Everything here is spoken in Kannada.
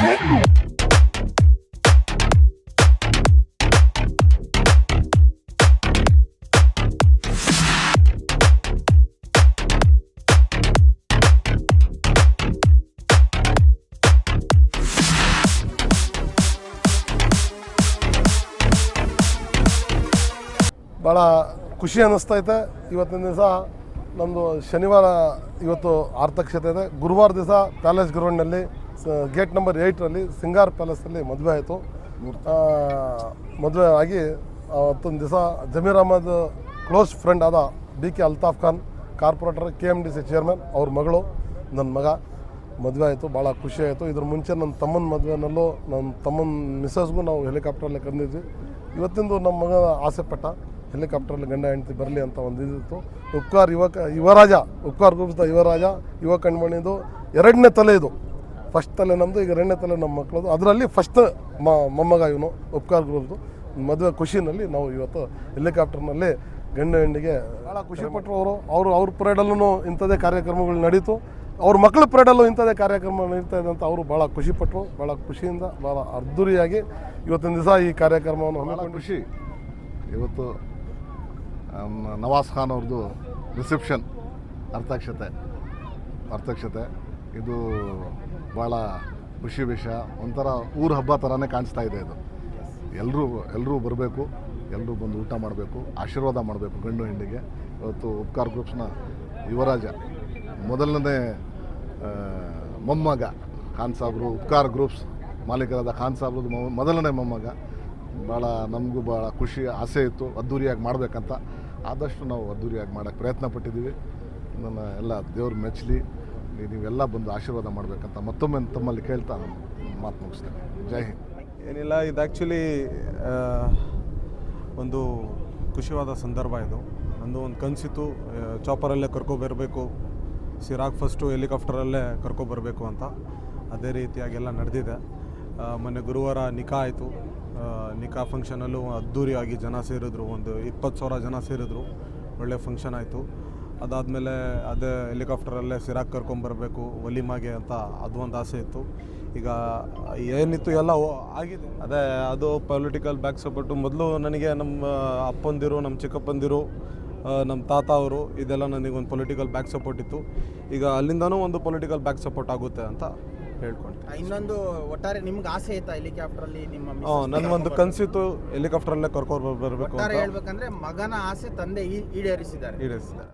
ಭಾಳ ಖುಷಿ ಅನ್ನಿಸ್ತೈತೆ. ಇವತ್ತಿನ ದಿವಸ ನಮ್ಮದು ಶನಿವಾರ ಇವತ್ತು ಆರ್ತಕ್ಷತೆ ಇದೆ. ಗುರುವಾರ ದಿವಸ ಪ್ಯಾಲೇಸ್ ಗ್ರೌಂಡ್ನಲ್ಲಿ ಗೇಟ್ ನಂಬರ್ 8ರಲ್ಲಿ ಸಿಂಗಾರ್ ಪ್ಯಾಲೇಸಲ್ಲಿ ಮದುವೆ ಆಯಿತು. ಮದುವೆ ಆಗಿ ಅವತ್ತೊಂದು ದಿವಸ ಜಮೀರ್ ಅಹಮದ್ ಕ್ಲೋಸ್ ಫ್ರೆಂಡ್ ಆದ BK Altaf Khan corporator KMDC chairman ಅವ್ರ ಮಗಳು ನನ್ನ ಮಗ ಮದುವೆ ಆಯಿತು. ಭಾಳ ಖುಷಿ ಆಯಿತು. ಇದ್ರ ಮುಂಚೆ ನನ್ನ ತಮ್ಮನ ಮದುವೆನಲ್ಲೂ ನನ್ನ ತಮ್ಮನ ಮಿಸ್ಸಸ್ಗೂ ನಾವು ಹೆಲಿಕಾಪ್ಟ್ರಲ್ಲೇ ಕರೆದಿದ್ವಿ. ಇವತ್ತಿಂದು ನಮ್ಮ ಮಗ ಆಸೆ ಪಟ್ಟ ಹೆಲಿಕಾಪ್ಟ್ರಲ್ಲಿ ಗಂಡ ಹೆಂಡತಿ ಬರಲಿ ಅಂತ ಒಂದು ಇದಿತ್ತು. ಯುವರಾಜ ಉಪ್ಕಾರ್ ಗ್ರೂಪ್ಸ್ದ ಯುವರಾಜ ಯುವ ಕಣ್ಮಣಿದು 2ನೇ ತಲೆ ಇದು. ಫಸ್ಟ್ ತಲೆ ನಮ್ಮದು, ಈಗ 2ನೇ ತಲೆ ನಮ್ಮ ಮಕ್ಕಳದು. ಅದರಲ್ಲಿ ಫಸ್ಟ್ ಮೊಮ್ಮಗ ಇವನು ಉಪ್ಕಾರ್ ಗ್ರೂಪ್ದು. ಮದುವೆ ಖುಷಿನಲ್ಲಿ ನಾವು ಇವತ್ತು ಹೆಲಿಕಾಪ್ಟರ್ನಲ್ಲಿ ಗಂಡ ಹೆಂಡಿಗೆ ಭಾಳ ಖುಷಿಪಟ್ಟರು. ಅವ್ರ ಪರೇಡಲ್ಲೂ ಇಂಥದ್ದೇ ಕಾರ್ಯಕ್ರಮಗಳು ನಡೀತು. ಅವ್ರ ಮಕ್ಕಳ ಪರೇಡಲ್ಲೂ ಇಂಥದ್ದೇ ಕಾರ್ಯಕ್ರಮ ನಡೀತಾ ಇದೆ ಅಂತ ಅವರು ಭಾಳ ಖುಷಿಪಟ್ಟರು. ಭಾಳ ಖುಷಿಯಿಂದ ಭಾಳ ಅದ್ದೂರಿಯಾಗಿ ಇವತ್ತಿನ ದಿವಸ ಈ ಕಾರ್ಯಕ್ರಮವನ್ನು ಹಮ್ಮಿಕೊಂಡು ಖುಷಿ. ಇವತ್ತು ನವಾಜ್ ಖಾನ್ ಅವ್ರದ್ದು ರಿಸೆಪ್ಷನ್ ಅರ್ಥಕ್ಷತೆ ಇದು ಭಾಳ ಖುಷಿ ವಿಷಯ. ಒಂಥರ ಊರ ಹಬ್ಬ ಥರನೇ ಕಾಣಿಸ್ತಾ ಇದೆ. ಇದು ಎಲ್ಲರೂ ಬರಬೇಕು, ಎಲ್ಲರೂ ಬಂದು ಊಟ ಮಾಡಬೇಕು, ಆಶೀರ್ವಾದ ಮಾಡಬೇಕು ಗಂಡು ಹೆಣ್ಣಿಗೆ. ಇವತ್ತು ಉಪ್ಕಾರ್ ಗ್ರೂಪ್ಸ್ನ ಯುವರಾಜ ಮೊದಲನೇ ಮೊಮ್ಮಗ ಖಾನ್ ಸಾಬ್ರು, ಉಪ್ಕಾರ್ ಗ್ರೂಪ್ಸ್ ಮಾಲೀಕರಾದ ಖಾನ್ ಸಾಬ್ರದ್ದು ಮೊದಲನೇ ಮೊಮ್ಮಗ. ಭಾಳ ನಮಗೂ ಭಾಳ ಖುಷಿ, ಆಸೆ ಇತ್ತು ಅದ್ದೂರಿಯಾಗಿ ಮಾಡಬೇಕಂತ. ಆದಷ್ಟು ನಾವು ಅದ್ದೂರಿಯಾಗಿ ಮಾಡೋಕ್ಕೆ ಪ್ರಯತ್ನ ಪಟ್ಟಿದ್ದೀವಿ. ನನ್ನ ಎಲ್ಲ ದೇವ್ರು ಮೆಚ್ಚಲಿ, ನೀವೆಲ್ಲ ಬಂದು ಆಶೀರ್ವಾದ ಮಾಡಬೇಕಂತ ಮತ್ತೊಮ್ಮೆ ತಮ್ಮಲ್ಲಿ ಕೇಳ್ತಾ ಮಾತು ಮುಗಿಸ್ತೇನೆ. ಜೈ ಹಿಂದ್. ಏನಿಲ್ಲ, ಇದು ಆ್ಯಕ್ಚುಲಿ ಒಂದು ಖುಷಿಯಾದ ಸಂದರ್ಭ. ಇದು ನಂದು ಒಂದು ಕನಸಿತ್ತು, ಚಾಪರಲ್ಲೇ ಕರ್ಕೊಬರಬೇಕು, ಸಿರಾಗ್ ಫಸ್ಟು ಹೆಲಿಕಾಪ್ಟರಲ್ಲೇ ಕರ್ಕೊಬರಬೇಕು ಅಂತ. ಅದೇ ರೀತಿಯಾಗೆಲ್ಲ ನಡೆದಿದೆ. ಮೊನ್ನೆ ಗುರುವಾರ ನಿಕಾ ಆಯಿತು. ನಿಕಾ ಫಂಕ್ಷನಲ್ಲೂ ಅದ್ದೂರಿಯಾಗಿ ಜನ ಸೇರಿದ್ರು. ಒಂದು 20,000 ಜನ ಸೇರಿದ್ರು. ಒಳ್ಳೆ ಫಂಕ್ಷನ್ ಆಯಿತು. ಅದಾದಮೇಲೆ ಅದೇ ಹೆಲಿಕಾಪ್ಟರಲ್ಲೇ ಸಿರಾಗ್ ಕರ್ಕೊಂಬರಬೇಕು ವಲಿಮಾಗೆ ಅಂತ ಅದು ಒಂದು ಆಸೆ ಇತ್ತು. ಈಗ ಏನಿತ್ತು ಎಲ್ಲ ಆಗಿದೆ. ಅದು ಪೊಲಿಟಿಕಲ್ ಬ್ಯಾಕ್ ಸಪೋರ್ಟು. ಮೊದಲು ನನಗೆ ನಮ್ಮ ಅಪ್ಪಂದಿರು, ನಮ್ಮ ಚಿಕ್ಕಪ್ಪಂದಿರು, ನಮ್ಮ ತಾತ ಅವರು, ಇದೆಲ್ಲ ನನಗೊಂದು ಪೊಲಿಟಿಕಲ್ ಬ್ಯಾಕ್ ಸಪೋರ್ಟ್ ಇತ್ತು. ಈಗ ಅಲ್ಲಿಂದನೂ ಒಂದು ಪೊಲಿಟಿಕಲ್ ಬ್ಯಾಕ್ ಸಪೋರ್ಟ್ ಆಗುತ್ತೆ ಅಂತ ಹೇಳ್ಕೊಂಡು. ಇನ್ನೊಂದು ಒಟ್ಟಾರೆ ನಿಮ್ಗೆ ಆಸೆ ಐತಾ ಹೆಲಿಕಾಪ್ಟರಲ್ಲಿ? ನನಗೊಂದು ಕನಸಿತ್ತು ಹೆಲಿಕಾಪ್ಟರಲ್ಲೇ ಕರ್ಕೊಂಡು ಬರಬೇಕು ಅಂತ. ಹೇಳ್ಬೇಕಂದ್ರೆ ಮಗನ ಆಸೆ ತಂದೆ ಈಡೇರಿಸಿದ್ದಾರೆ.